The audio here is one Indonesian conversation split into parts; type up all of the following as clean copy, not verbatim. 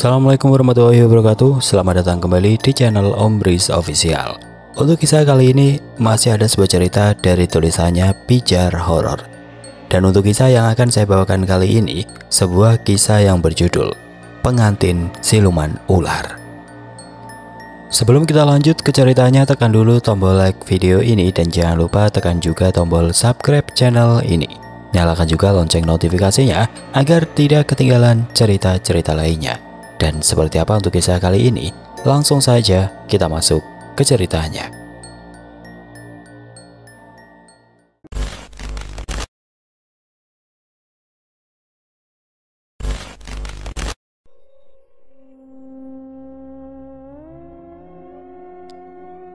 Assalamualaikum warahmatullahi wabarakatuh. Selamat datang kembali di channel Om Riz Official. Untuk kisah kali ini masih ada sebuah cerita dari tulisannya Pijar Horor. Dan untuk kisah yang akan saya bawakan kali ini, sebuah kisah yang berjudul Pengantin Siluman Ular. Sebelum kita lanjut ke ceritanya, tekan dulu tombol like video ini dan jangan lupa tekan juga tombol subscribe channel ini. Nyalakan juga lonceng notifikasinya agar tidak ketinggalan cerita-cerita lainnya. Dan seperti apa untuk kisah kali ini? Langsung saja kita masuk ke ceritanya.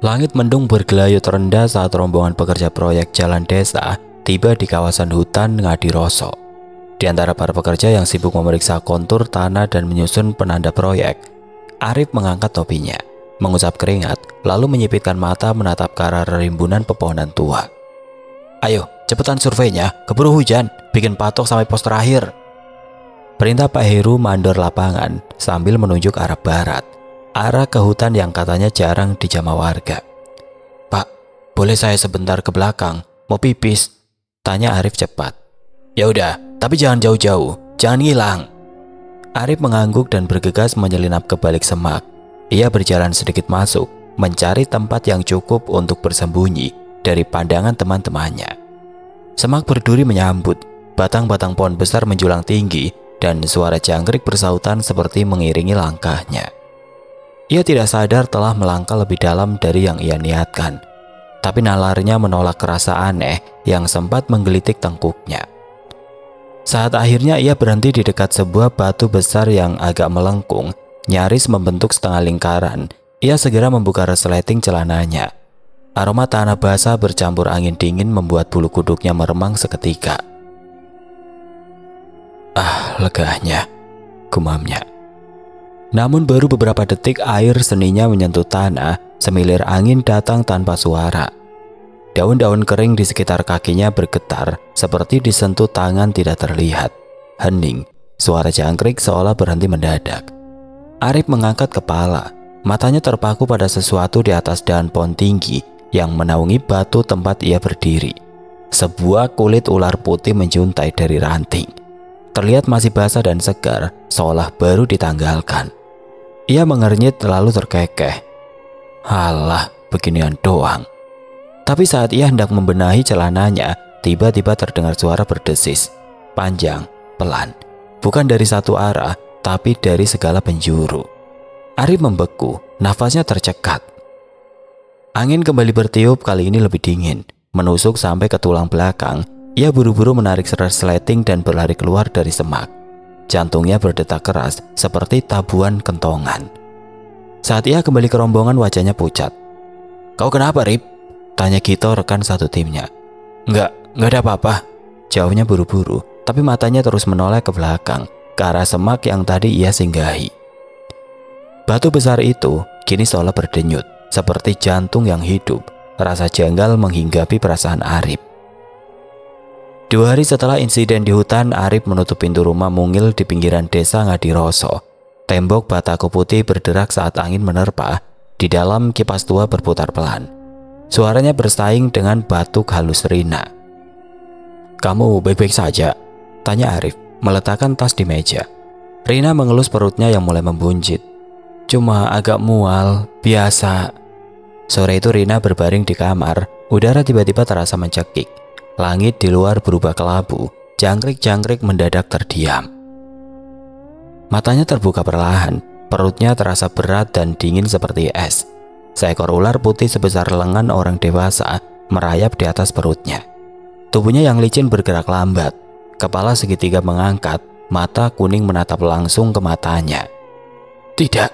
Langit mendung bergelayut rendah saat rombongan pekerja proyek jalan desa tiba di kawasan hutan Ngadiroso. Di antara para pekerja yang sibuk memeriksa kontur tanah dan menyusun penanda proyek, Arif mengangkat topinya, mengusap keringat, lalu menyipitkan mata menatap ke arah rimbunan pepohonan tua. "Ayo, cepetan surveinya, keburu hujan, bikin patok sampai pos terakhir." Perintah Pak Heru mandor lapangan sambil menunjuk arah barat, arah ke hutan yang katanya jarang dijamah warga. "Pak, boleh saya sebentar ke belakang, mau pipis?" tanya Arif cepat. "Ya udah, tapi jangan jauh-jauh, jangan ngilang." Arif mengangguk dan bergegas menyelinap ke balik semak. Ia berjalan sedikit masuk, mencari tempat yang cukup untuk bersembunyi dari pandangan teman-temannya. Semak berduri menyambut, batang-batang pohon besar menjulang tinggi, dan suara jangkrik bersautan seperti mengiringi langkahnya. Ia tidak sadar telah melangkah lebih dalam dari yang ia niatkan, tapi nalarnya menolak rasa aneh yang sempat menggelitik tengkuknya. Saat akhirnya ia berhenti di dekat sebuah batu besar yang agak melengkung, nyaris membentuk setengah lingkaran, ia segera membuka resleting celananya. Aroma tanah basah bercampur angin dingin membuat bulu kuduknya meremang seketika. "Ah, leganya," gumamnya. Namun baru beberapa detik air seninya menyentuh tanah, semilir angin datang tanpa suara. Daun-daun kering di sekitar kakinya bergetar seperti disentuh tangan tidak terlihat. Hening, suara jangkrik seolah berhenti mendadak. Arif mengangkat kepala, matanya terpaku pada sesuatu di atas dahan pohon tinggi yang menaungi batu tempat ia berdiri. Sebuah kulit ular putih menjuntai dari ranting. Terlihat masih basah dan segar, seolah baru ditanggalkan. Ia mengernyit lalu terkekeh. "Halah, beginian doang." Tapi saat ia hendak membenahi celananya, tiba-tiba terdengar suara berdesis, panjang, pelan, bukan dari satu arah, tapi dari segala penjuru. Arif membeku, nafasnya tercekat. Angin kembali bertiup, kali ini lebih dingin, menusuk sampai ke tulang belakang. Ia buru-buru menarik resleting dan berlari keluar dari semak. Jantungnya berdetak keras seperti tabuhan kentongan. Saat ia kembali ke rombongan, wajahnya pucat. "Kau kenapa, Rip?" tanya Gito, rekan satu timnya. Enggak ada apa-apa," jawabnya buru-buru, tapi matanya terus menoleh ke belakang, ke arah semak yang tadi ia singgahi. Batu besar itu kini seolah berdenyut, seperti jantung yang hidup. Rasa janggal menghinggapi perasaan Arif. 2 hari setelah insiden di hutan, Arif menutup pintu rumah mungil di pinggiran desa Ngadiroso. Tembok bataku putih berderak saat angin menerpa. Di dalam kipas tua berputar pelan. Suaranya bersaing dengan batuk halus Rina. "Kamu baik-baik saja?" tanya Arif, meletakkan tas di meja. Rina mengelus perutnya yang mulai membunjit. "Cuma agak mual, biasa." Sore itu Rina berbaring di kamar, udara tiba-tiba terasa mencekik. Langit di luar berubah kelabu, jangkrik-jangkrik mendadak terdiam. Matanya terbuka perlahan, perutnya terasa berat dan dingin seperti es. Seekor ular putih sebesar lengan orang dewasa merayap di atas perutnya. Tubuhnya yang licin bergerak lambat, kepala segitiga mengangkat, mata kuning menatap langsung ke matanya. "Tidak."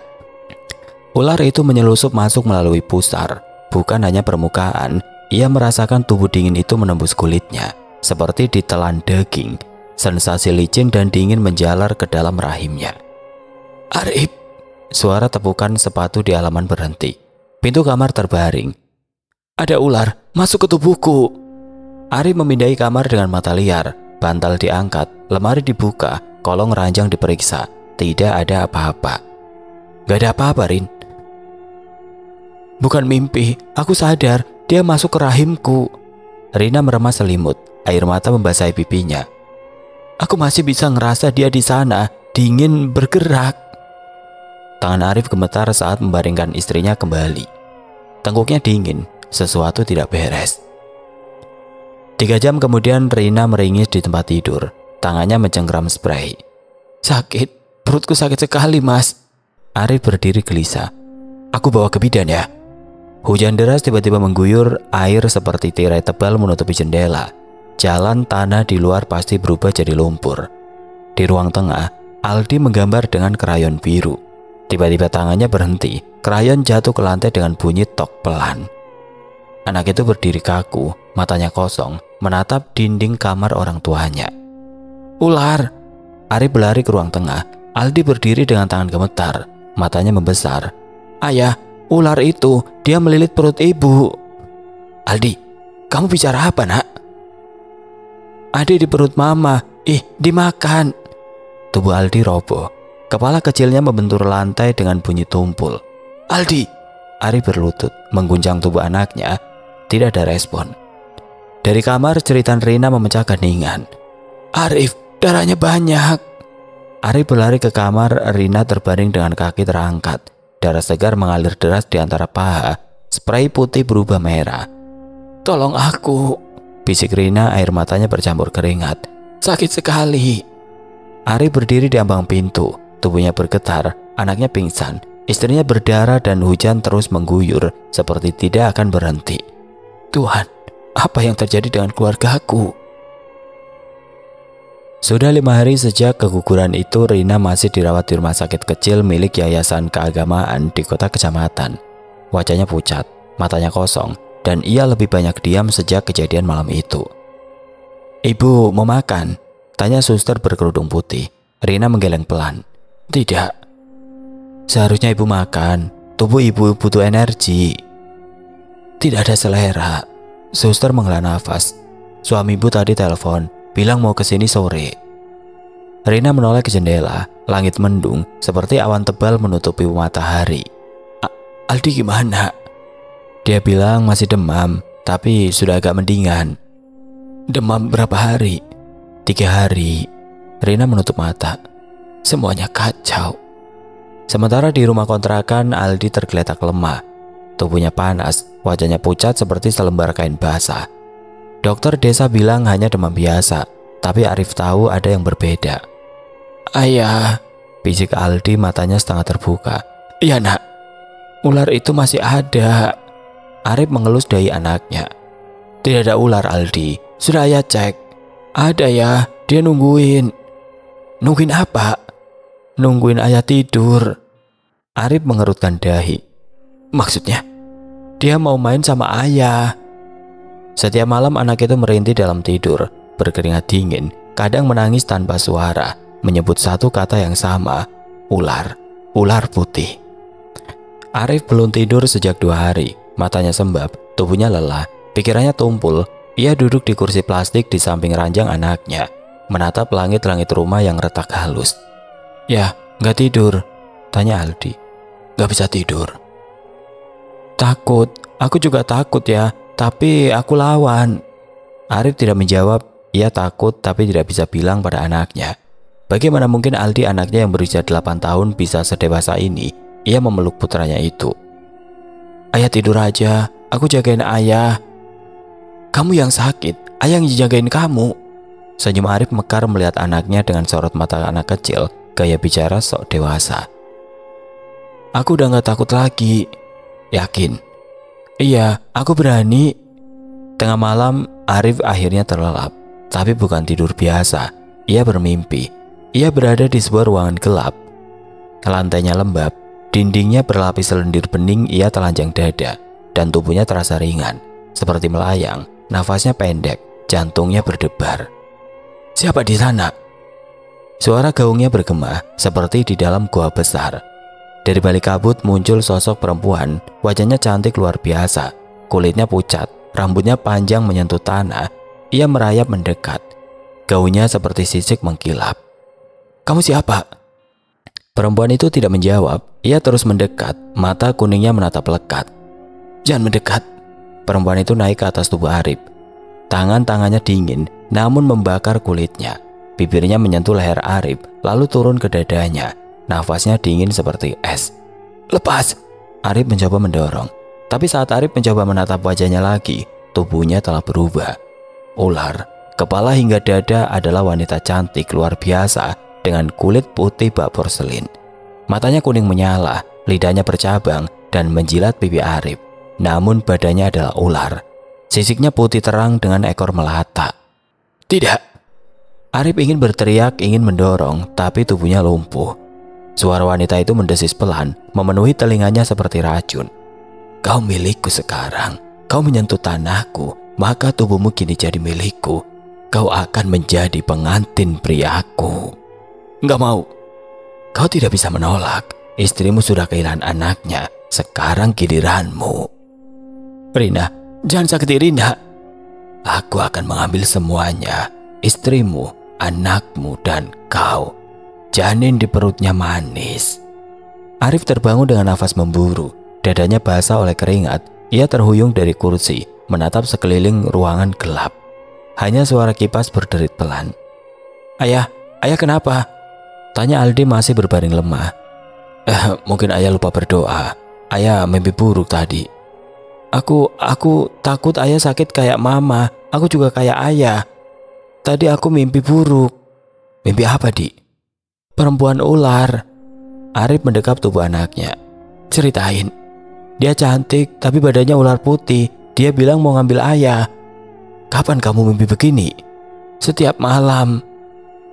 Ular itu menyelusup masuk melalui pusar, bukan hanya permukaan. Ia merasakan tubuh dingin itu menembus kulitnya, seperti ditelan daging. Sensasi licin dan dingin menjalar ke dalam rahimnya. "Arif!" Suara tepukan sepatu di halaman berhenti. Pintu kamar terbaring. "Ada ular masuk ke tubuhku." Arif memindahi kamar dengan mata liar. Bantal diangkat, lemari dibuka, kolong ranjang diperiksa. tidak ada apa-apa. Gak ada apa-apa, Rin. Bukan mimpi, aku sadar dia masuk ke rahimku. Rina meremas selimut, air mata membasahi pipinya. Aku masih bisa ngerasa dia di sana, dingin, bergerak. Tangan Arif gemetar saat membaringkan istrinya kembali. Tengkuknya dingin, sesuatu tidak beres. 3 jam kemudian Rina meringis di tempat tidur, tangannya mencengkram spray. Sakit, perutku sakit sekali, Mas. Arif berdiri gelisah. Aku bawa ke bidan ya. Hujan deras tiba-tiba mengguyur, air seperti tirai tebal menutupi jendela. Jalan tanah di luar pasti berubah jadi lumpur. Di ruang tengah, Aldi menggambar dengan krayon biru. Tiba-tiba tangannya berhenti, krayon jatuh ke lantai dengan bunyi tok pelan. Anak itu berdiri kaku, matanya kosong, menatap dinding kamar orang tuanya. Ular! Arif berlari ke ruang tengah. Aldi berdiri dengan tangan gemetar, matanya membesar. Ayah, ular itu, dia melilit perut ibu. Aldi, kamu bicara apa, nak? Adik di perut mama, dimakan. Tubuh Aldi roboh. Kepala kecilnya membentur lantai dengan bunyi tumpul. Aldi! Arif berlutut, mengguncang tubuh anaknya. Tidak ada respon. Dari kamar jeritan Rina memecah keheningan. Arif, darahnya banyak. Arif berlari ke kamar, Rina terbaring dengan kaki terangkat. Darah segar mengalir deras di antara paha. Spray putih berubah merah. Tolong aku, bisik Rina, air matanya bercampur keringat. Sakit sekali. Arif berdiri di ambang pintu, tubuhnya bergetar, anaknya pingsan, istrinya berdarah dan hujan terus mengguyur seperti tidak akan berhenti. Tuhan, apa yang terjadi dengan keluargaku? Sudah 5 hari sejak keguguran itu, Rina masih dirawat di rumah sakit kecil milik Yayasan Keagamaan di kota kecamatan. Wajahnya pucat, matanya kosong, dan ia lebih banyak diam sejak kejadian malam itu. Ibu mau makan? Tanya suster berkerudung putih. Rina menggeleng pelan. Tidak. Seharusnya ibu makan. Tubuh ibu butuh energi. Tidak ada selera. Suster menghela nafas. Suami ibu tadi telepon, bilang mau kesini sore. Rina menoleh ke jendela. Langit mendung, seperti awan tebal menutupi matahari. Aldi gimana? Dia bilang masih demam, tapi sudah agak mendingan. Demam berapa hari? 3 hari. Rina menutup mata. Semuanya kacau. Sementara di rumah kontrakan, Aldi tergeletak lemah. Tubuhnya panas, wajahnya pucat seperti selembar kain basah. Dokter desa bilang hanya demam biasa, tapi Arif tahu ada yang berbeda. Ayah, bisik Aldi, matanya setengah terbuka. Iya nak, ular itu masih ada. Arif mengelus dahi anaknya. Tidak ada ular, Aldi. Sudah ayah cek. Ada ya, dia nungguin. Nungguin apa? Nungguin ayah tidur. Arif mengerutkan dahi. Maksudnya, dia mau main sama ayah. Setiap malam anak itu merintih dalam tidur, berkeringat dingin, kadang menangis tanpa suara, menyebut satu kata yang sama, ular, ular putih. Arif belum tidur sejak 2 hari, matanya sembab, tubuhnya lelah, pikirannya tumpul. Ia duduk di kursi plastik di samping ranjang anaknya, menatap langit-langit rumah yang retak halus. Ya, gak tidur? Tanya Aldi. Gak bisa tidur. Takut, aku juga takut ya, tapi aku lawan. Arif tidak menjawab, ia takut tapi tidak bisa bilang pada anaknya. Bagaimana mungkin Aldi, anaknya yang berusia 8 tahun, bisa sedewasa ini? Ia memeluk putranya itu. Ayah tidur aja, aku jagain ayah. Kamu yang sakit, ayah yang jagain kamu. Senyum Arif mekar melihat anaknya dengan sorot mata anak kecil, gaya bicara sok dewasa. Aku udah gak takut lagi. Yakin? Iya, aku berani. Tengah malam, Arif akhirnya terlelap. Tapi bukan tidur biasa. Ia bermimpi. Ia berada di sebuah ruangan gelap. Lantainya lembab, dindingnya berlapis lendir bening. Ia telanjang dada, dan tubuhnya terasa ringan, seperti melayang. Nafasnya pendek, jantungnya berdebar. Siapa di sana? Suara gaungnya bergema, seperti di dalam gua besar. Dari balik kabut muncul sosok perempuan, wajahnya cantik luar biasa, kulitnya pucat, rambutnya panjang menyentuh tanah. Ia merayap mendekat, gaunnya seperti sisik mengkilap. Kamu siapa? Perempuan itu tidak menjawab. Ia terus mendekat, mata kuningnya menatap lekat. "Jangan mendekat." Perempuan itu naik ke atas tubuh Arif. Tangannya dingin, namun membakar kulitnya. Bibirnya menyentuh leher Arif, lalu turun ke dadanya. Nafasnya dingin seperti es. "Lepas!" Arif mencoba mendorong. Tapi saat Arif mencoba menatap wajahnya lagi, tubuhnya telah berubah. Ular, kepala hingga dada adalah wanita cantik luar biasa dengan kulit putih bak porselin. Matanya kuning menyala, lidahnya bercabang dan menjilat pipi Arif. Namun badannya adalah ular. Sisiknya putih terang dengan ekor melata. "Tidak!" Arif ingin berteriak, ingin mendorong, tapi tubuhnya lumpuh. Suara wanita itu mendesis pelan, memenuhi telinganya seperti racun. "Kau milikku sekarang. Kau menyentuh tanahku, maka tubuhmu kini jadi milikku. Kau akan menjadi pengantin priaku." "Enggak mau." "Kau tidak bisa menolak. Istrimu sudah kehilangan anaknya. Sekarang giliranmu." "Rina, jangan sakiti Rina." "Aku akan mengambil semuanya. Istrimu, anakmu, dan kau. Janin di perutnya manis." Arif terbangun dengan nafas memburu. Dadanya basah oleh keringat. Ia terhuyung dari kursi, menatap sekeliling ruangan gelap. Hanya suara kipas berderit pelan. Ayah kenapa?" Tanya Aldi masih berbaring lemah. Mungkin ayah lupa berdoa. Ayah mimpi buruk tadi." Aku takut ayah sakit kayak mama. Aku juga kayak ayah. Tadi aku mimpi buruk." "Mimpi apa, Di?" "Perempuan ular." Arif mendekap tubuh anaknya. "Ceritain." "Dia cantik tapi badannya ular putih. Dia bilang mau ngambil ayah." "Kapan kamu mimpi begini?" "Setiap malam."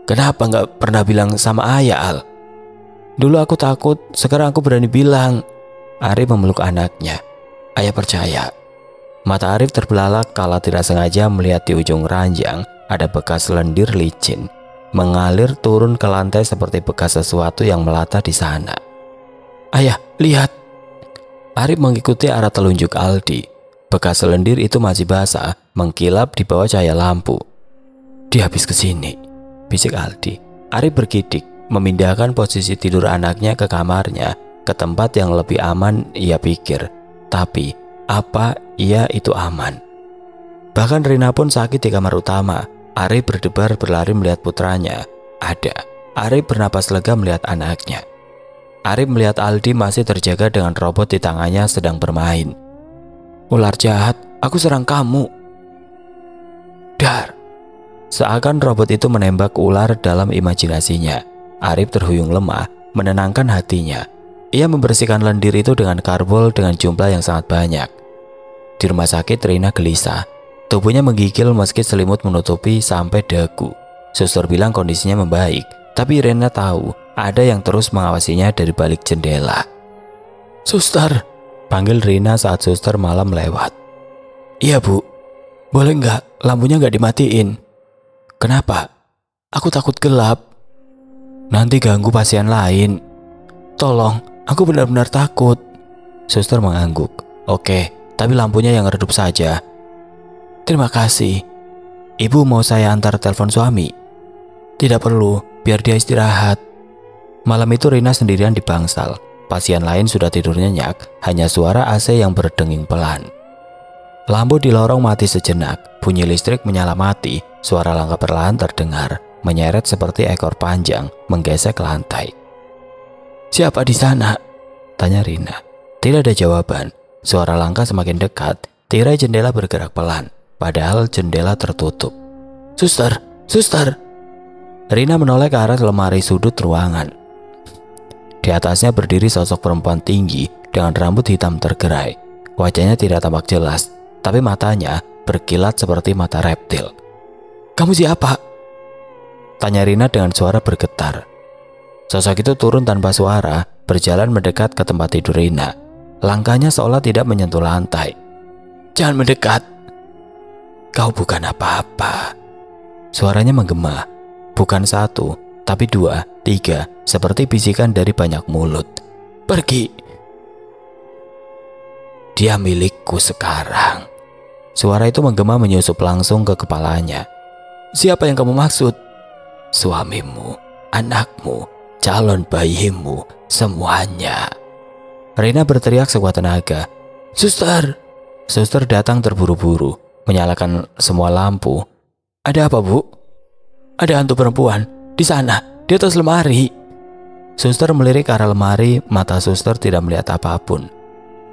"Kenapa nggak pernah bilang sama ayah, Al?" "Dulu aku takut, sekarang aku berani bilang." Arif memeluk anaknya. "Ayah percaya." Mata Arif terbelalak kala tidak sengaja melihat di ujung ranjang ada bekas lendir licin mengalir turun ke lantai seperti bekas sesuatu yang melata di sana. "Ayah, lihat." Arif mengikuti arah telunjuk Aldi. Bekas lendir itu masih basah, mengkilap di bawah cahaya lampu. "Dia habis ke sini," bisik Aldi. Arif bergidik, memindahkan posisi tidur anaknya ke kamarnya, ke tempat yang lebih aman, ia pikir. Tapi, apa ia itu aman? Bahkan Rina pun sakit di kamar utama. Arif berdebar berlari melihat putranya. Ada. Arif bernapas lega melihat anaknya. Arif melihat Aldi masih terjaga dengan robot di tangannya sedang bermain. "Ular jahat, aku serang kamu." Dar. Seakan robot itu menembak ular dalam imajinasinya. Arif terhuyung lemah, menenangkan hatinya. Ia membersihkan lendir itu dengan karbol dengan jumlah yang sangat banyak. Di rumah sakit Rina gelisah. Tubuhnya menggigil meski selimut menutupi sampai dagu. Suster bilang kondisinya membaik, tapi Rina tahu ada yang terus mengawasinya dari balik jendela. "Suster," panggil Rina saat suster malam lewat. "Iya, Bu. Boleh nggak lampunya nggak dimatiin?" "Kenapa?" "Aku takut gelap. Nanti ganggu pasien lain." "Tolong, aku benar-benar takut." Suster mengangguk. "Oke, tapi lampunya yang redup saja." "Terima kasih. Ibu mau saya antar telepon suami?" "Tidak perlu, biar dia istirahat." Malam itu Rina sendirian di bangsal. Pasien lain sudah tidur nyenyak, hanya suara AC yang berdenging pelan. Lampu di lorong mati sejenak, bunyi listrik menyala mati, suara langkah perlahan terdengar, menyeret seperti ekor panjang, menggesek lantai. "Siapa di sana?" tanya Rina. Tidak ada jawaban. Suara langkah semakin dekat, tirai jendela bergerak pelan, padahal jendela tertutup. Suster!" Rina menoleh ke arah lemari sudut ruangan. Di atasnya berdiri sosok perempuan tinggi dengan rambut hitam tergerai. Wajahnya tidak tampak jelas, tapi matanya berkilat seperti mata reptil. "Kamu siapa?" tanya Rina dengan suara bergetar. Sosok itu turun tanpa suara, berjalan mendekat ke tempat tidur Rina. Langkahnya seolah tidak menyentuh lantai. "Jangan mendekat." "Kau bukan apa-apa." Suaranya menggema. Bukan satu, tapi dua, tiga, seperti bisikan dari banyak mulut. "Pergi." "Dia milikku sekarang." Suara itu menggema menyusup langsung ke kepalanya. "Siapa yang kamu maksud?" "Suamimu, anakmu, calon bayimu semuanya. Rina berteriak sekuat tenaga. Suster! Suster datang terburu-buru, menyalakan semua lampu. Ada apa, Bu? Ada hantu perempuan di sana, di atas lemari. Suster melirik ke arah lemari, mata suster tidak melihat apapun.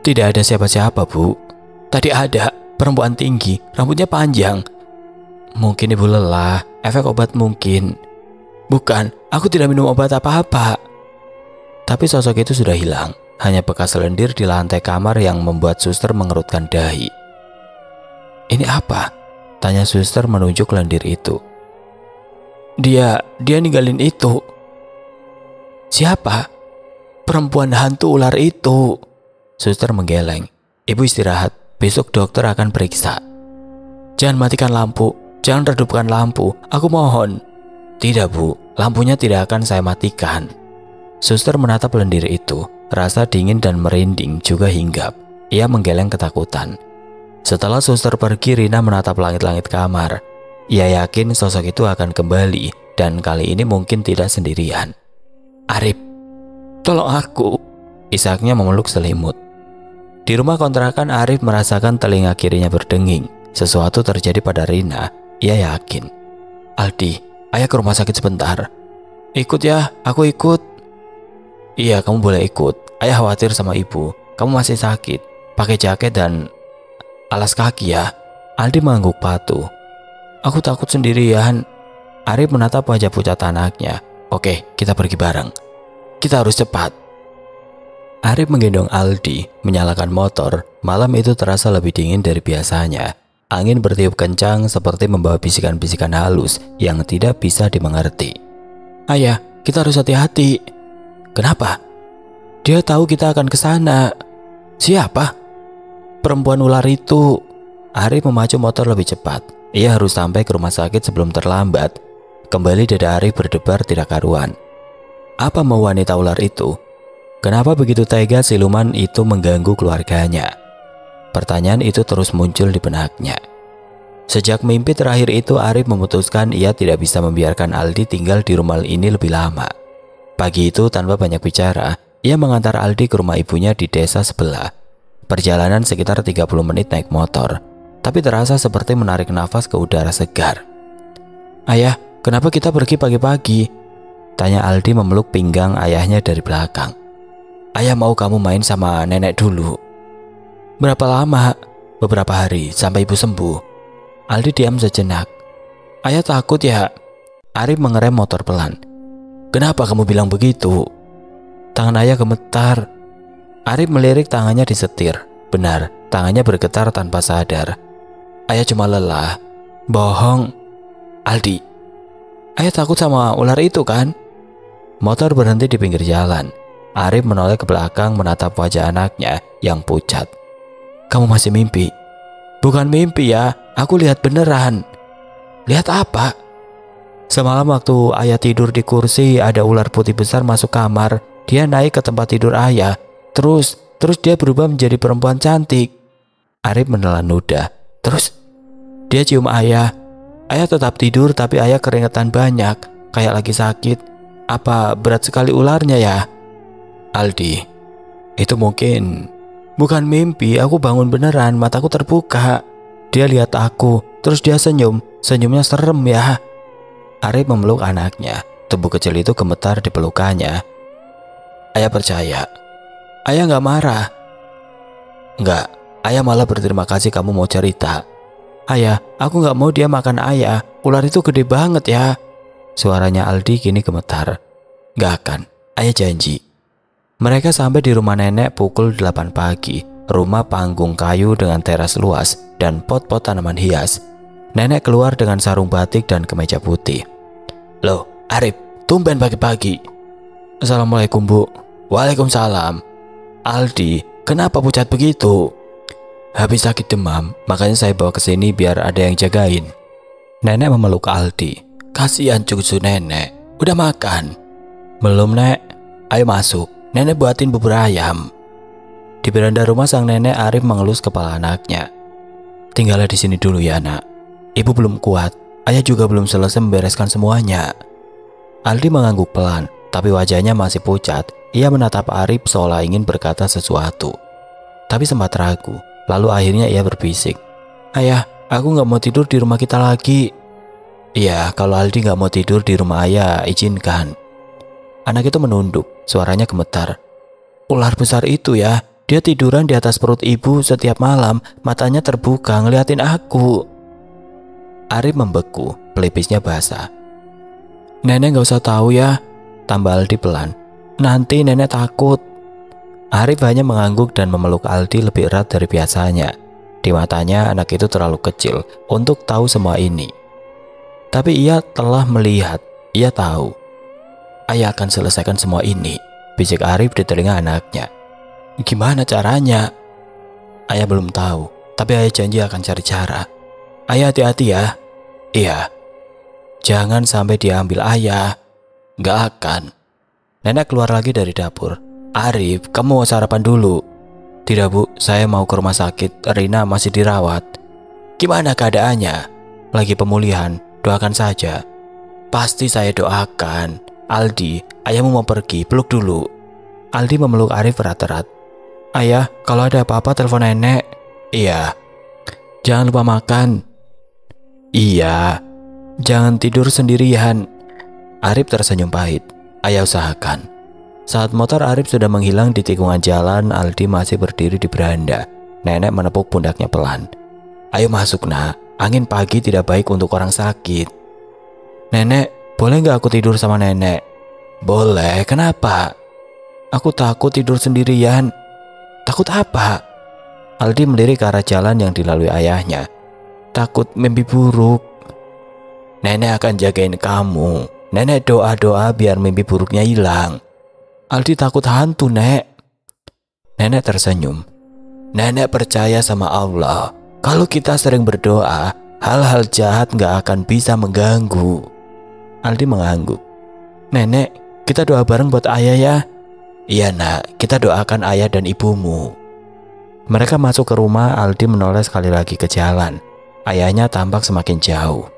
Tidak ada siapa-siapa, Bu. Tadi ada perempuan tinggi, rambutnya panjang. Mungkin ibu lelah, efek obat mungkin. Bukan, aku tidak minum obat apa-apa. Tapi sosok itu sudah hilang, hanya bekas lendir di lantai kamar yang membuat suster mengerutkan dahi. Ini apa? Tanya suster menunjuk lendir itu. Dia ninggalin itu. Siapa? Perempuan hantu ular itu. Suster menggeleng. Ibu istirahat, besok dokter akan periksa. Jangan matikan lampu, jangan redupkan lampu, aku mohon. Tidak, Bu, lampunya tidak akan saya matikan. Suster menatap lendir itu, rasa dingin dan merinding juga hinggap. Ia menggeleng ketakutan. Setelah suster pergi, Rina menatap langit-langit kamar. Ia yakin sosok itu akan kembali, dan kali ini mungkin tidak sendirian. Arif, tolong aku. Isaknya memeluk selimut. Di rumah kontrakan, Arif merasakan telinga kirinya berdenging. Sesuatu terjadi pada Rina. Ia yakin. Aldi, ayah ke rumah sakit sebentar. Ikut ya, aku ikut. Iya, kamu boleh ikut. Ayah khawatir sama ibu. Kamu masih sakit. Pakai jaket dan alas kaki ya. Aldi mengangguk patuh. Aku takut sendirian. Arif menatap wajah pucat anaknya. Oke, kita pergi bareng. Kita harus cepat. Arif menggendong Aldi, menyalakan motor. Malam itu terasa lebih dingin dari biasanya. Angin bertiup kencang seperti membawa bisikan-bisikan halus yang tidak bisa dimengerti. Ayah, kita harus hati-hati. Kenapa? Dia tahu kita akan ke sana. Siapa? Perempuan ular itu. Arif memacu motor lebih cepat. Ia harus sampai ke rumah sakit sebelum terlambat. Kembali dada Arif berdebar tidak karuan. Apa mau wanita ular itu? Kenapa begitu tega siluman itu mengganggu keluarganya? Pertanyaan itu terus muncul di benaknya. Sejak mimpi terakhir itu, Arif memutuskan ia tidak bisa membiarkan Aldi tinggal di rumah ini lebih lama. Pagi itu tanpa banyak bicara, ia mengantar Aldi ke rumah ibunya di desa sebelah. Perjalanan sekitar 30 menit naik motor, tapi terasa seperti menarik nafas ke udara segar. Ayah, kenapa kita pergi pagi-pagi? Tanya Aldi memeluk pinggang ayahnya dari belakang. Ayah mau kamu main sama nenek dulu. Berapa lama? Beberapa hari, sampai ibu sembuh. Aldi diam sejenak. Ayah takut ya? Arif mengerem motor pelan. Kenapa kamu bilang begitu? Tangan ayah gemetar. Arif melirik tangannya di setir. Benar, tangannya bergetar tanpa sadar. Ayah cuma lelah. Bohong. Aldi, ayah takut sama ular itu kan? Motor berhenti di pinggir jalan. Arif menoleh ke belakang menatap wajah anaknya yang pucat. Kamu masih mimpi? Bukan mimpi ya, aku lihat beneran. Lihat apa? Semalam waktu ayah tidur di kursi, ada ular putih besar masuk kamar. Dia naik ke tempat tidur ayah. Terus dia berubah menjadi perempuan cantik. Arif menelan ludah. Terus dia cium ayah. Ayah tetap tidur tapi ayah keringetan banyak, kayak lagi sakit. Apa berat sekali ularnya ya? Aldi, itu mungkin bukan mimpi. Aku bangun beneran, mataku terbuka. Dia lihat aku, terus dia senyum. Senyumnya serem ya. Arif memeluk anaknya. Tubuh kecil itu gemetar di pelukannya. Ayah percaya. Ayah gak marah. Enggak, ayah malah berterima kasih kamu mau cerita. Ayah, aku gak mau dia makan ayah. Ular itu gede banget ya. Suaranya Aldi kini gemetar. Gak akan, ayah janji. Mereka sampai di rumah nenek pukul 8 pagi. Rumah panggung kayu dengan teras luas dan pot-pot tanaman hias. Nenek keluar dengan sarung batik dan kemeja putih. Loh, Arif, tumben pagi-pagi. Assalamualaikum, Bu. Waalaikumsalam. Aldi, kenapa pucat begitu? Habis sakit demam, makanya saya bawa ke sini biar ada yang jagain. Nenek memeluk Aldi. Kasihan cucu nenek. Udah makan? Belum, Nek. Ayo masuk. Nenek buatin bubur ayam. Di beranda rumah sang nenek, Arif mengelus kepala anaknya. Tinggallah di sini dulu ya, Nak. Ibu belum kuat. Ayah juga belum selesai membereskan semuanya. Aldi mengangguk pelan. tapi wajahnya masih pucat. Ia menatap Arif seolah ingin berkata sesuatu, tapi sempat ragu. Lalu akhirnya ia berbisik, "Ayah, aku nggak mau tidur di rumah kita lagi." "Iya, kalau Aldi nggak mau tidur di rumah ayah, izinkan." Anak itu menunduk, suaranya gemetar. "Ular besar itu ya, dia tiduran di atas perut ibu setiap malam, matanya terbuka ngeliatin aku." Arif membeku, pelipisnya basah. "Nenek nggak usah tahu ya," tambah Aldi pelan. "Nanti nenek takut." Arif hanya mengangguk dan memeluk Aldi lebih erat dari biasanya. Di matanya anak itu terlalu kecil untuk tahu semua ini. Tapi ia telah melihat, ia tahu. "Ayah akan selesaikan semua ini," bisik Arif di telinga anaknya. "Gimana caranya?" "Ayah belum tahu, tapi ayah janji akan cari cara." "Ayah hati-hati ya." "Iya." "Jangan sampai diambil ayah." "Gak akan." Nenek keluar lagi dari dapur. "Arif, kamu mau sarapan dulu." "Tidak bu, saya mau ke rumah sakit, Rina masih dirawat." "Gimana keadaannya?" "Lagi pemulihan, doakan saja." "Pasti saya doakan." "Aldi, ayahmu mau pergi, peluk dulu." Aldi memeluk Arif erat-erat. "Ayah, kalau ada apa-apa telepon nenek." "Iya." "Jangan lupa makan." "Iya." "Jangan tidur sendirian." Arif tersenyum pahit. "Ayah usahakan." Saat motor Arif sudah menghilang di tikungan jalan, Aldi masih berdiri di beranda. Nenek menepuk pundaknya pelan. "Ayo masuk nak, angin pagi tidak baik untuk orang sakit." "Nenek, boleh nggak aku tidur sama nenek?" "Boleh, kenapa?" "Aku takut tidur sendirian." "Takut apa?" Aldi melirik ke arah jalan yang dilalui ayahnya. "Takut mimpi buruk." "Nenek akan jagain kamu. Nenek doa-doa biar mimpi buruknya hilang." "Aldi takut hantu, Nek." Nenek tersenyum. "Nenek percaya sama Allah. Kalau kita sering berdoa, hal-hal jahat gak akan bisa mengganggu." Aldi mengangguk. "Nenek, kita doa bareng buat ayah ya." "Iya nak, kita doakan ayah dan ibumu." Mereka masuk ke rumah. Aldi menoleh sekali lagi ke jalan. Ayahnya tampak semakin jauh.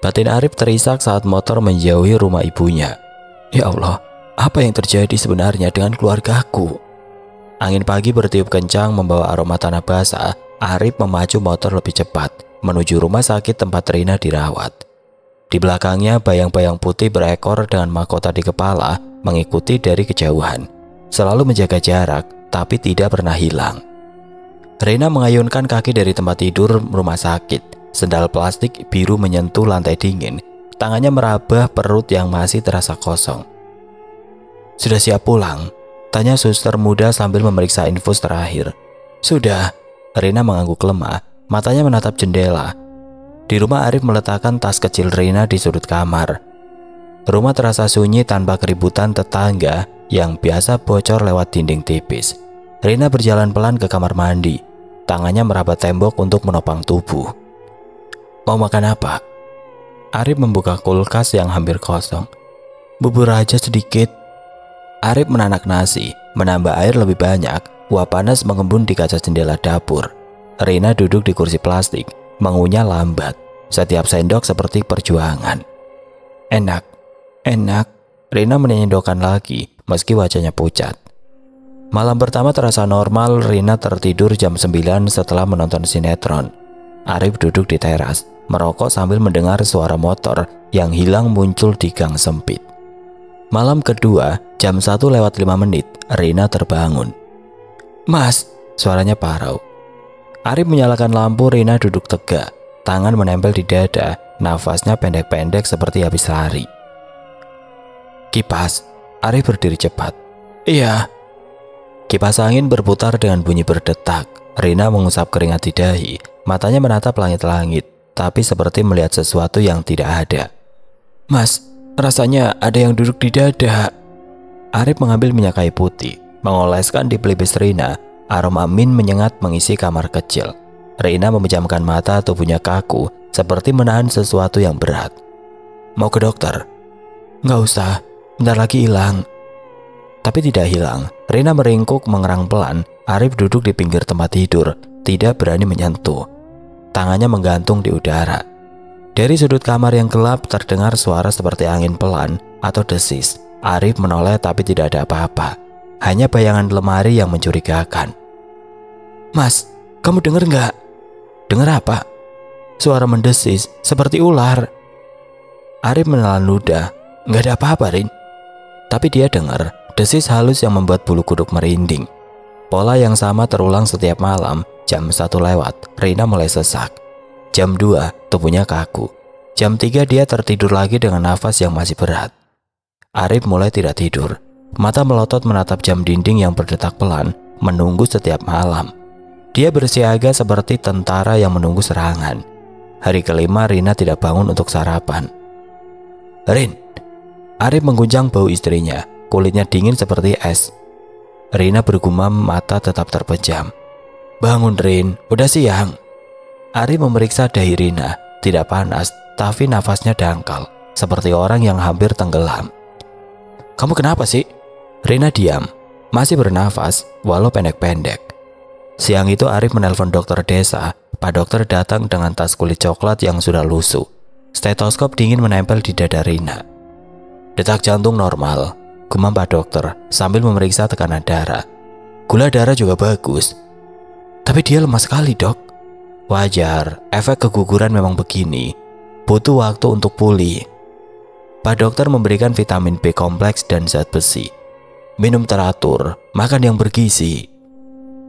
Batin Arif terisak saat motor menjauhi rumah ibunya. "Ya Allah, apa yang terjadi sebenarnya dengan keluargaku?" Angin pagi bertiup kencang membawa aroma tanah basah. Arif memacu motor lebih cepat menuju rumah sakit tempat Rina dirawat. Di belakangnya bayang-bayang putih berekor dengan mahkota di kepala mengikuti dari kejauhan. Selalu menjaga jarak, tapi tidak pernah hilang. Rina mengayunkan kaki dari tempat tidur rumah sakit. Sendal plastik biru menyentuh lantai dingin. Tangannya meraba perut yang masih terasa kosong. "Sudah siap pulang?" tanya suster muda sambil memeriksa infus terakhir. "Sudah." Rina mengangguk lemah, matanya menatap jendela. Di rumah Arif meletakkan tas kecil Rina di sudut kamar. Rumah terasa sunyi tanpa keributan tetangga yang biasa bocor lewat dinding tipis. Rina berjalan pelan ke kamar mandi. Tangannya meraba tembok untuk menopang tubuh. "Mau makan apa?" Arif membuka kulkas yang hampir kosong. "Bubur aja sedikit." Arif menanak nasi, menambah air lebih banyak. Uap panas mengembun di kaca jendela dapur. Rina duduk di kursi plastik, mengunyah lambat. Setiap sendok seperti perjuangan. "Enak, enak." Rina menyendokkan lagi, meski wajahnya pucat. Malam pertama terasa normal. Rina tertidur jam 9 setelah menonton sinetron. Arif duduk di teras, merokok sambil mendengar suara motor yang hilang muncul di gang sempit. Malam kedua, jam 1:05, Rina terbangun. "Mas," suaranya parau. Arif menyalakan lampu. Rina duduk tegak, tangan menempel di dada, nafasnya pendek-pendek seperti habis lari. "Kipas." Arif berdiri cepat. "Iya." Kipas angin berputar dengan bunyi berdetak. Rina mengusap keringat di dahi, matanya menatap langit-langit, tapi seperti melihat sesuatu yang tidak ada. "Mas, rasanya ada yang duduk di dada." Arif mengambil minyak kayu putih, mengoleskan di pelipis Rina. Aroma min menyengat mengisi kamar kecil. Rina memejamkan mata, tubuhnya kaku, seperti menahan sesuatu yang berat. "Mau ke dokter?" "Nggak usah, bentar lagi hilang." Tapi tidak hilang. Rina meringkuk mengerang pelan. Arif duduk di pinggir tempat tidur, tidak berani menyentuh. Tangannya menggantung di udara. Dari sudut kamar yang gelap terdengar suara seperti angin pelan atau desis. Arif menoleh tapi tidak ada apa-apa. Hanya bayangan lemari yang mencurigakan. "Mas, kamu dengar nggak?" "Dengar apa?" "Suara mendesis, seperti ular." Arif menelan ludah. "Nggak ada apa-apa, Rin." Tapi dia dengar desis halus yang membuat bulu kuduk merinding. Pola yang sama terulang setiap malam. Jam 1 lewat, Rina mulai sesak. Jam 2, tubuhnya kaku. Jam 3 dia tertidur lagi dengan nafas yang masih berat. Arif mulai tidak tidur. Mata melotot menatap jam dinding yang berdetak pelan, menunggu setiap malam. Dia bersiaga seperti tentara yang menunggu serangan. Hari kelima Rina tidak bangun untuk sarapan. "Rin." Arif mengguncang bau istrinya, kulitnya dingin seperti es. Rina bergumam, mata tetap terpejam. "Bangun Rin, udah siang." Arif memeriksa dahi Rina, tidak panas, tapi nafasnya dangkal, seperti orang yang hampir tenggelam. "Kamu kenapa sih?" Rina diam, masih bernafas, walau pendek-pendek. Siang itu Arif menelpon dokter desa. Pak dokter datang dengan tas kulit coklat yang sudah lusuh. Stetoskop dingin menempel di dada Rina. "Detak jantung normal," gumam Pak dokter sambil memeriksa tekanan darah. "Gula darah juga bagus." "Tapi dia lemah sekali, Dok." "Wajar, efek keguguran memang begini. Butuh waktu untuk pulih." Pak dokter memberikan vitamin B kompleks dan zat besi. "Minum teratur, makan yang bergizi."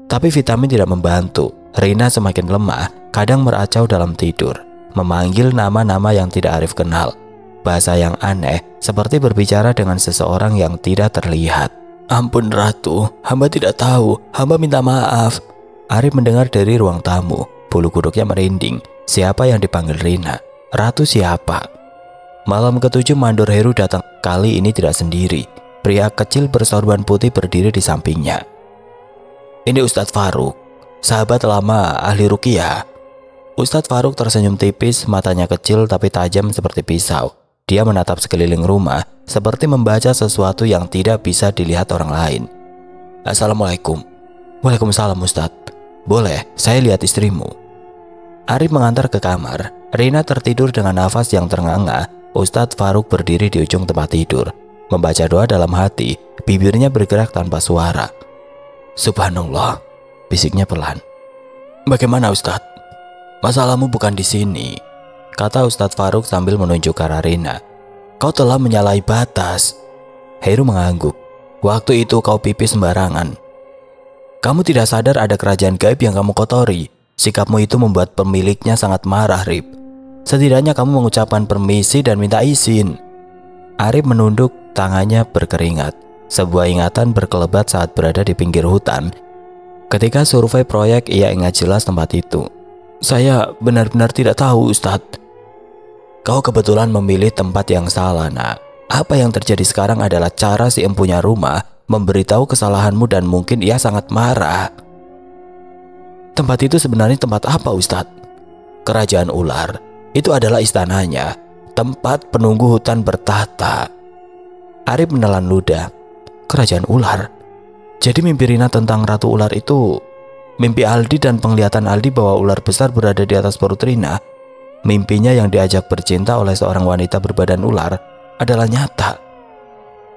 Tapi vitamin tidak membantu. Rina semakin lemah, kadang meracau dalam tidur, memanggil nama-nama yang tidak Arif kenal. Bahasa yang aneh, seperti berbicara dengan seseorang yang tidak terlihat. "Ampun Ratu, hamba tidak tahu, hamba minta maaf." Arif mendengar dari ruang tamu, bulu kuduknya merinding. Siapa yang dipanggil Rina? Ratu siapa? Malam ke-7 Mandor Heru datang. Kali ini tidak sendiri. Pria kecil bersorban putih berdiri di sampingnya. "Ini Ustadz Faruk, sahabat lama ahli ruqyah." Ustadz Faruk tersenyum tipis, matanya kecil tapi tajam seperti pisau. Dia menatap sekeliling rumah, seperti membaca sesuatu yang tidak bisa dilihat orang lain. "Assalamualaikum." "Waalaikumsalam Ustadz. Boleh, saya lihat istrimu." Arif mengantar ke kamar. Rina tertidur dengan nafas yang ternganga. Ustadz Faruk berdiri di ujung tempat tidur, membaca doa dalam hati. Bibirnya bergerak tanpa suara. "Subhanallah," bisiknya pelan. "Bagaimana Ustadz?" "Masalahmu bukan di sini," kata Ustadz Faruk sambil menunjuk ke arah Rina. "Kau telah menyalahi batas." Heru mengangguk. "Waktu itu kau pipis sembarangan. Kamu tidak sadar ada kerajaan gaib yang kamu kotori. Sikapmu itu membuat pemiliknya sangat marah, Rip. Setidaknya kamu mengucapkan permisi dan minta izin." Arif menunduk, tangannya berkeringat. Sebuah ingatan berkelebat saat berada di pinggir hutan. Ketika survei proyek, ia ingat jelas tempat itu. "Saya benar-benar tidak tahu, Ustadz." "Kau kebetulan memilih tempat yang salah, nak. Apa yang terjadi sekarang adalah cara si empunya rumah memberitahu kesalahanmu dan mungkin ia sangat marah." "Tempat itu sebenarnya tempat apa, Ustadz?" "Kerajaan ular. Itu adalah istananya, tempat penunggu hutan bertahta." Arif menelan ludah. Kerajaan ular. Jadi mimpi Rina tentang Ratu Ular itu mimpi Aldi, dan penglihatan Aldi bahwa ular besar berada di atas perut Rina. Mimpinya yang diajak bercinta oleh seorang wanita berbadan ular adalah nyata.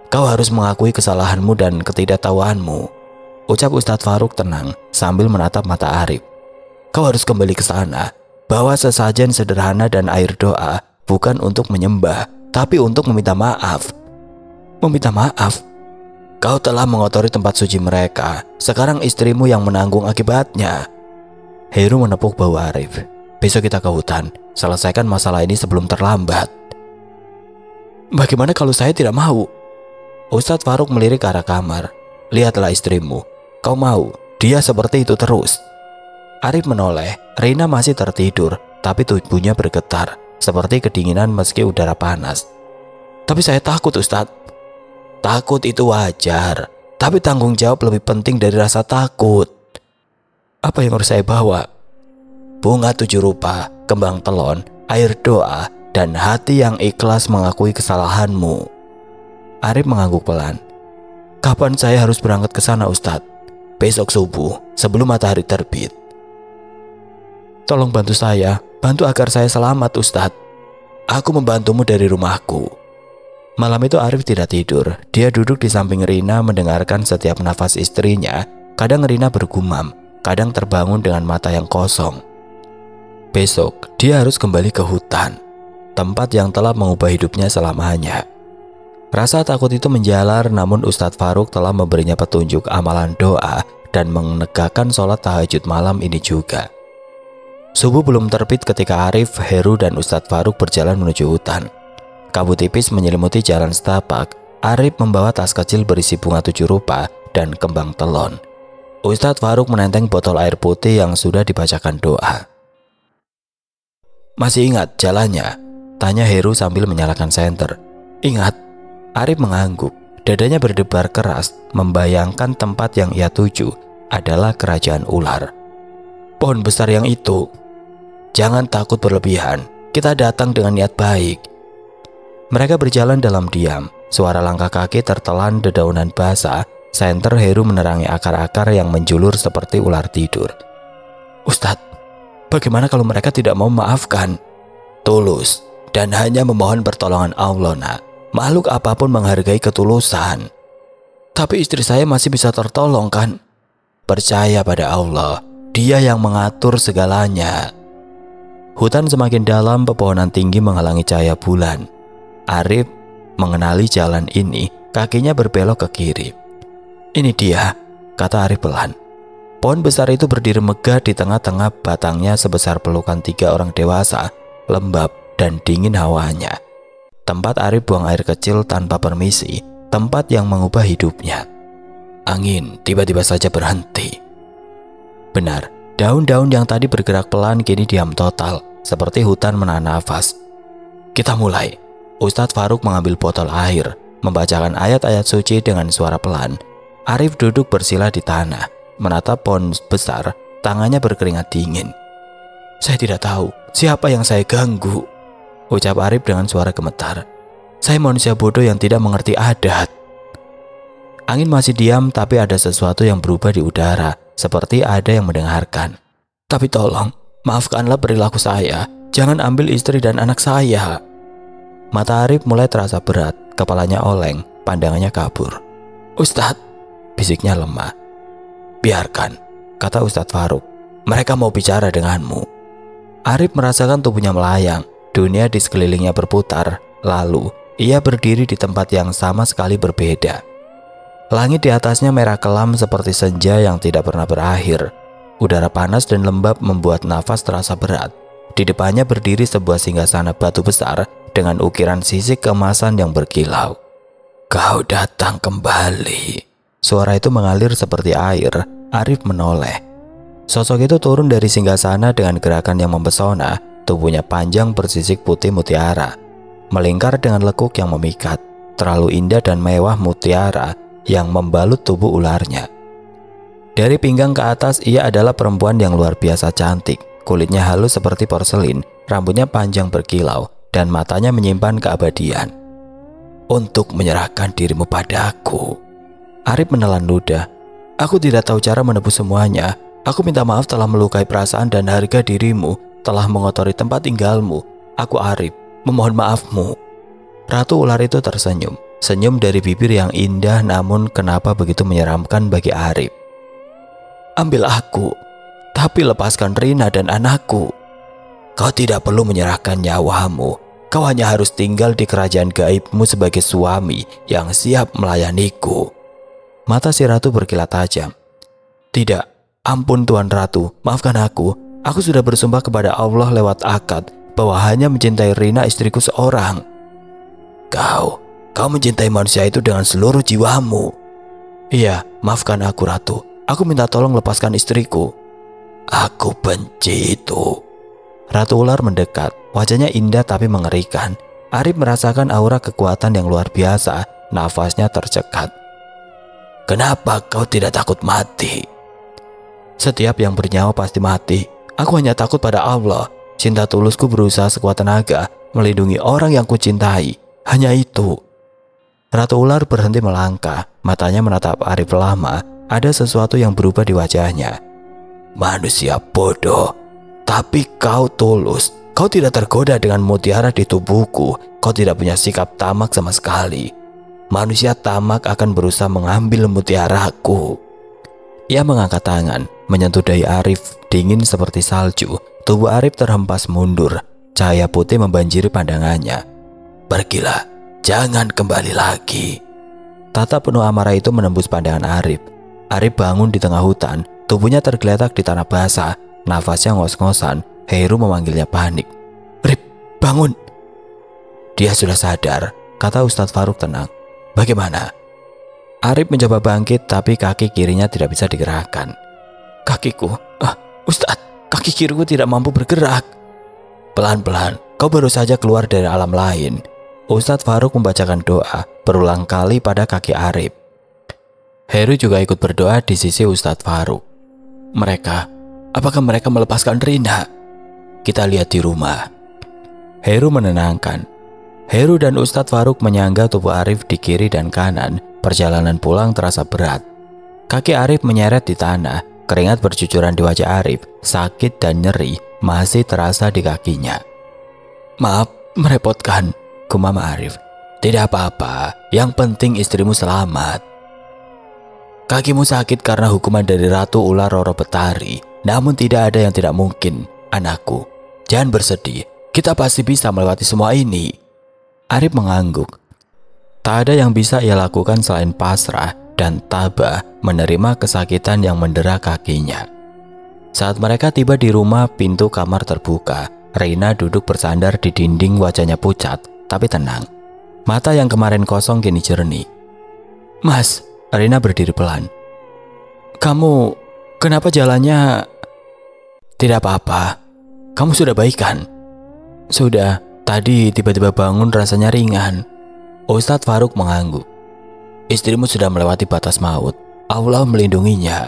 "Kau harus mengakui kesalahanmu dan ketidaktahuanmu," ucap Ustadz Faruk tenang sambil menatap mata Arif. "Kau harus kembali ke sana, bawa sesajen sederhana dan air doa, bukan untuk menyembah, tapi untuk meminta maaf." "Meminta maaf? Kau telah mengotori tempat suci mereka. Sekarang istrimu yang menanggung akibatnya." Heru menepuk bahu Arif. "Besok kita ke hutan. Selesaikan masalah ini sebelum terlambat." "Bagaimana kalau saya tidak mau?" Ustadz Faruk melirik ke arah kamar. "Lihatlah istrimu. Kau mau dia seperti itu terus?" Arif menoleh. Rina masih tertidur, tapi tubuhnya bergetar, seperti kedinginan meski udara panas. "Tapi saya takut, Ustadz." "Takut itu wajar, tapi tanggung jawab lebih penting dari rasa takut." "Apa yang harus saya bawa?" "Bunga 7 rupa, kembang telon, air doa, dan hati yang ikhlas mengakui kesalahanmu." Arif mengangguk pelan. "Kapan saya harus berangkat ke sana, Ustadz?" "Besok subuh, sebelum matahari terbit." "Tolong bantu saya, bantu agar saya selamat, Ustadz." "Aku membantumu dari rumahku." Malam itu Arif tidak tidur. Dia duduk di samping Rina mendengarkan setiap nafas istrinya. Kadang Rina bergumam, kadang terbangun dengan mata yang kosong. Besok dia harus kembali ke hutan, tempat yang telah mengubah hidupnya selamanya. Rasa takut itu menjalar, namun Ustadz Faruk telah memberinya petunjuk amalan doa dan menegakkan sholat tahajud malam ini juga. Subuh belum terbit ketika Arif, Heru, dan Ustadz Faruk berjalan menuju hutan. Kabut tipis menyelimuti jalan setapak. Arif membawa tas kecil berisi bunga 7 rupa dan kembang telon. Ustadz Faruk menenteng botol air putih yang sudah dibacakan doa. "Masih ingat jalannya?" tanya Heru sambil menyalakan senter. "Ingat." Arif mengangguk. Dadanya berdebar keras, membayangkan tempat yang ia tuju adalah kerajaan ular. "Pohon besar yang itu." "Jangan takut berlebihan, kita datang dengan niat baik." Mereka berjalan dalam diam. Suara langkah kaki tertelan dedaunan basah. Senter Heru menerangi akar-akar yang menjulur seperti ular tidur. "Ustadz, bagaimana kalau mereka tidak mau memaafkan?" "Tulus dan hanya memohon pertolongan Allah, nak. Makhluk apapun menghargai ketulusan." "Tapi istri saya masih bisa tertolong kan?" "Percaya pada Allah, Dia yang mengatur segalanya." Hutan semakin dalam, pepohonan tinggi menghalangi cahaya bulan. Arif mengenali jalan ini, kakinya berbelok ke kiri. "Ini dia," kata Arif pelan. Pohon besar itu berdiri megah di tengah-tengah batangnya sebesar pelukan 3 orang dewasa, lembab dan dingin hawanya. Tempat Arif buang air kecil tanpa permisi, tempat yang mengubah hidupnya. Angin tiba-tiba saja berhenti. Benar, daun-daun yang tadi bergerak pelan kini diam total, seperti hutan menahan nafas. "Kita mulai." Ustadz Faruk mengambil botol air, membacakan ayat-ayat suci dengan suara pelan. Arif duduk bersila di tanah, menatap pohon besar, tangannya berkeringat dingin. "Saya tidak tahu siapa yang saya ganggu," ucap Arif dengan suara gemetar. "Saya manusia bodoh yang tidak mengerti adat." Angin masih diam, tapi ada sesuatu yang berubah di udara, seperti ada yang mendengarkan. "Tapi tolong, maafkanlah perilaku saya. Jangan ambil istri dan anak saya." Mata Arif mulai terasa berat, kepalanya oleng, pandangannya kabur. "Ustadz," bisiknya lemah. "Biarkan," kata Ustadz Faruk. "Mereka mau bicara denganmu." Arif merasakan tubuhnya melayang, dunia di sekelilingnya berputar. Lalu ia berdiri di tempat yang sama sekali berbeda. Langit di atasnya merah kelam seperti senja yang tidak pernah berakhir. Udara panas dan lembab membuat nafas terasa berat. Di depannya berdiri sebuah singgasana batu besar dengan ukiran sisik keemasan yang berkilau. "Kau datang kembali." Suara itu mengalir seperti air. Arif menoleh. Sosok itu turun dari singgasana dengan gerakan yang mempesona. Tubuhnya panjang bersisik putih mutiara, melingkar dengan lekuk yang memikat. Terlalu indah dan mewah mutiara yang membalut tubuh ularnya. Dari pinggang ke atas ia adalah perempuan yang luar biasa cantik. Kulitnya halus seperti porselin, rambutnya panjang berkilau, dan matanya menyimpan keabadian. "Untuk menyerahkan dirimu padaku." Arif menelan ludah. "Aku tidak tahu cara menebus semuanya. Aku minta maaf telah melukai perasaan dan harga dirimu, telah mengotori tempat tinggalmu. Aku Arif, memohon maafmu." Ratu ular itu tersenyum. Senyum dari bibir yang indah, namun kenapa begitu menyeramkan bagi Arif. "Ambil aku, tapi lepaskan Rina dan anakku. Kau tidak perlu menyerahkan nyawamu. Kau hanya harus tinggal di kerajaan gaibmu sebagai suami yang siap melayaniku." Mata si ratu berkilat tajam. "Tidak, ampun Tuan Ratu, maafkan aku. Aku sudah bersumpah kepada Allah lewat akad bahwa hanya mencintai Rina istriku seorang." Kau mencintai manusia itu dengan seluruh jiwamu." "Iya, maafkan aku Ratu. Aku minta tolong lepaskan istriku." "Aku benci itu." Ratu ular mendekat, wajahnya indah tapi mengerikan. Arif merasakan aura kekuatan yang luar biasa, nafasnya tercekat. "Kenapa kau tidak takut mati?" "Setiap yang bernyawa pasti mati. Aku hanya takut pada Allah. Cinta tulusku berusaha sekuat tenaga melindungi orang yang kucintai. Hanya itu." Ratu ular berhenti melangkah, matanya menatap Arif lama. Ada sesuatu yang berubah di wajahnya. "Manusia bodoh, tapi kau tulus. Kau Kau tidak tergoda dengan mutiara di tubuhku. Kau tidak punya sikap tamak sama sekali. Manusia tamak akan berusaha mengambil mutiaraku. Ia mengangkat tangan, menyentuh dahi Arif, dingin seperti salju. Tubuh Arif terhempas mundur. Cahaya putih membanjiri pandangannya. Pergilah, jangan kembali lagi. Tatap penuh amarah itu menembus pandangan Arif. Arif bangun di tengah hutan, tubuhnya tergeletak di tanah basah, nafasnya ngos-ngosan. Heru memanggilnya panik. Rip, bangun. Dia sudah sadar, kata Ustadz Faruk tenang. Bagaimana? Arif mencoba bangkit, tapi kaki kirinya tidak bisa digerakkan. Kakiku, Ustadz, kaki kiriku tidak mampu bergerak. Pelan-pelan, kau baru saja keluar dari alam lain. Ustadz Faruk membacakan doa berulang kali pada kaki Arif. Heru juga ikut berdoa di sisi Ustadz Faruk. Apakah mereka melepaskan Rina? Kita lihat di rumah. Heru menenangkan. Heru dan Ustadz Faruk menyangga tubuh Arif di kiri dan kanan. Perjalanan pulang terasa berat. Kaki Arif menyeret di tanah. Keringat bercucuran di wajah Arif. Sakit dan nyeri masih terasa di kakinya. Maaf, merepotkan, gumam Arif. Tidak apa-apa, yang penting istrimu selamat. Kakimu sakit karena hukuman dari Ratu Ular Roro Betari. Namun tidak ada yang tidak mungkin, anakku. Jangan bersedih, kita pasti bisa melewati semua ini. Arif mengangguk. Tak ada yang bisa ia lakukan selain pasrah dan tabah menerima kesakitan yang mendera kakinya. Saat mereka tiba di rumah, pintu kamar terbuka. Rina duduk bersandar di dinding, wajahnya pucat tapi tenang. Mata yang kemarin kosong kini jernih. Mas, Rina berdiri pelan. Kamu, kenapa jalannya? Tidak apa-apa. Kamu sudah baik kan? Sudah, tadi tiba-tiba bangun rasanya ringan. Ustadz Faruk mengangguk. Istrimu sudah melewati batas maut. Allah melindunginya.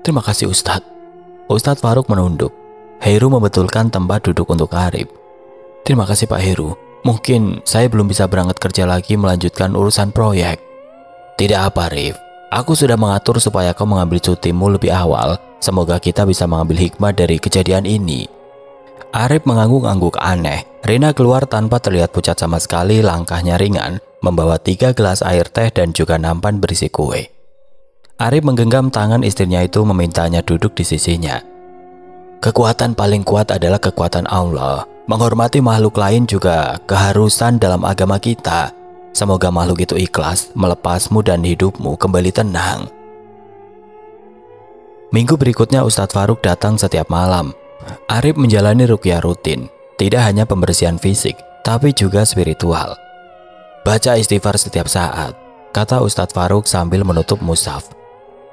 Terima kasih Ustadz. Ustadz Faruk menunduk. Heru membetulkan tempat duduk untuk Arif. Terima kasih Pak Heru. Mungkin saya belum bisa berangkat kerja lagi melanjutkan urusan proyek. Tidak apa Arif. Aku sudah mengatur supaya kau mengambil cutimu lebih awal. Semoga kita bisa mengambil hikmah dari kejadian ini. Arif mengangguk-angguk aneh. Rina keluar tanpa terlihat pucat sama sekali, langkahnya ringan, membawa 3 gelas air teh dan juga nampan berisi kue. Arif menggenggam tangan istrinya itu, memintanya duduk di sisinya. Kekuatan paling kuat adalah kekuatan Allah. Menghormati makhluk lain juga keharusan dalam agama kita. Semoga makhluk itu ikhlas melepasmu dan hidupmu kembali tenang. Minggu berikutnya Ustadz Faruk datang setiap malam. Arif menjalani ruqyah rutin, tidak hanya pembersihan fisik, tapi juga spiritual. Baca istighfar setiap saat, kata Ustadz Faruk sambil menutup mushaf.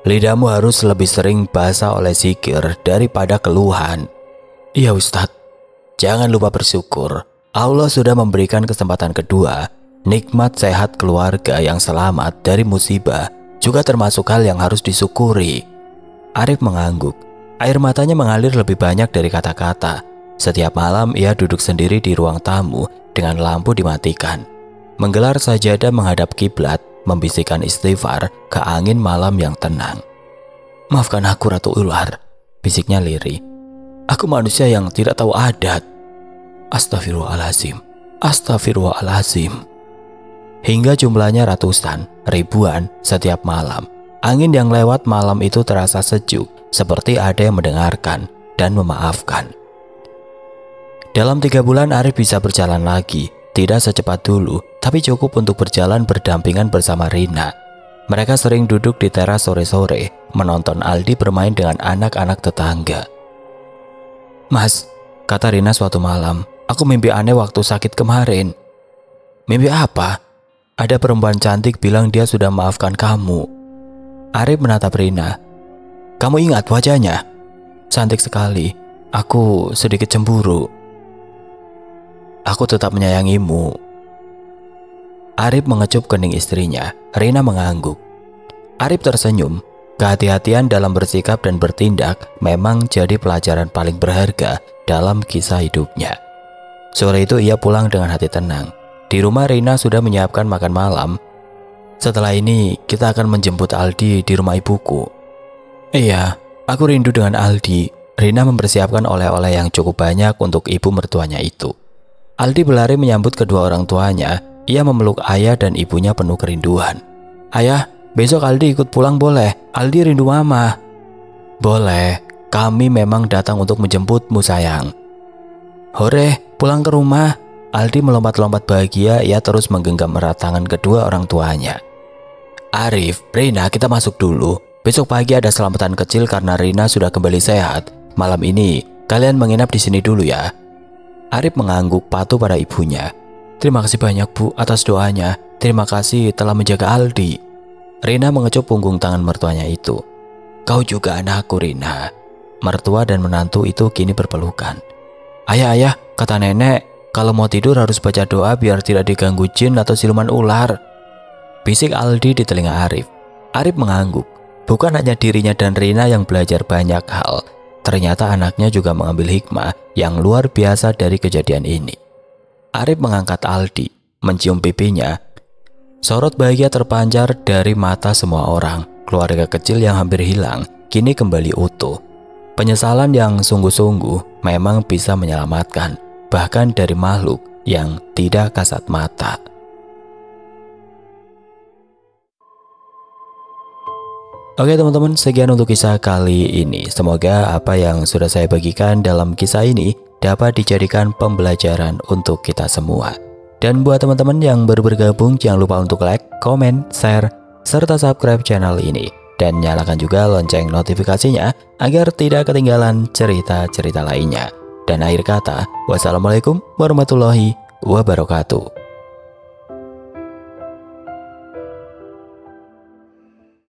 Lidahmu harus lebih sering basah oleh zikir daripada keluhan. Iya Ustadz, jangan lupa bersyukur. Allah sudah memberikan kesempatan kedua. Nikmat sehat keluarga yang selamat dari musibah juga termasuk hal yang harus disyukuri. Arif mengangguk. Air matanya mengalir lebih banyak dari kata-kata. Setiap malam ia duduk sendiri di ruang tamu dengan lampu dimatikan. Menggelar sajadah menghadap kiblat, membisikkan istighfar ke angin malam yang tenang. Maafkan aku Ratu Ular, bisiknya lirih. Aku manusia yang tidak tahu adat. Astagfirullahaladzim, astagfirullahaladzim. Hingga jumlahnya ratusan, ribuan setiap malam. Angin yang lewat malam itu terasa sejuk, seperti ada yang mendengarkan dan memaafkan. Dalam 3 bulan Arif bisa berjalan lagi. Tidak secepat dulu, tapi cukup untuk berjalan berdampingan bersama Rina. Mereka sering duduk di teras sore-sore, menonton Aldi bermain dengan anak-anak tetangga. Mas, kata Rina suatu malam, aku mimpi aneh waktu sakit kemarin. Mimpi apa? Ada perempuan cantik bilang dia sudah maafkan kamu. Arif menatap Rina. Kamu ingat wajahnya? Cantik sekali. Aku sedikit cemburu. Aku tetap menyayangimu. Arif mengecup kening istrinya. Rina mengangguk. Arif tersenyum. Kehati-hatian dalam bersikap dan bertindak memang jadi pelajaran paling berharga dalam kisah hidupnya. Sore itu ia pulang dengan hati tenang. Di rumah Rina sudah menyiapkan makan malam. Setelah ini kita akan menjemput Aldi di rumah ibuku. Iya, aku rindu dengan Aldi. Rina mempersiapkan oleh-oleh yang cukup banyak untuk ibu mertuanya itu. Aldi berlari menyambut kedua orang tuanya. Ia memeluk ayah dan ibunya penuh kerinduan. "Ayah, besok Aldi ikut pulang boleh? Aldi rindu mama." "Boleh, kami memang datang untuk menjemputmu sayang." "Hore, pulang ke rumah." Aldi melompat-lompat bahagia. Ia terus menggenggam erat tangan kedua orang tuanya. "Arif, Rina, kita masuk dulu. Besok pagi ada selamatan kecil karena Rina sudah kembali sehat. Malam ini kalian menginap di sini dulu ya." Arif mengangguk patuh pada ibunya. "Terima kasih banyak Bu atas doanya. Terima kasih telah menjaga Aldi." Rina mengecup punggung tangan mertuanya itu. "Kau juga anakku Rina." Mertua dan menantu itu kini berpelukan. Ayah, kata nenek, kalau mau tidur harus baca doa biar tidak diganggu jin atau siluman ular." Bisik Aldi di telinga Arif. Arif mengangguk. Bukan hanya dirinya dan Rina yang belajar banyak hal. Ternyata anaknya juga mengambil hikmah yang luar biasa dari kejadian ini. Arif mengangkat Aldi, mencium pipinya. Sorot bahagia terpancar dari mata semua orang. Keluarga kecil yang hampir hilang kini kembali utuh. Penyesalan yang sungguh-sungguh memang bisa menyelamatkan, bahkan dari makhluk yang tidak kasat mata. Oke teman-teman, sekian untuk kisah kali ini. Semoga apa yang sudah saya bagikan dalam kisah ini dapat dijadikan pembelajaran untuk kita semua. Dan buat teman-teman yang baru bergabung, jangan lupa untuk like, komen, share, serta subscribe channel ini. Dan nyalakan juga lonceng notifikasinya agar tidak ketinggalan cerita-cerita lainnya. Dan akhir kata, wassalamualaikum warahmatullahi wabarakatuh.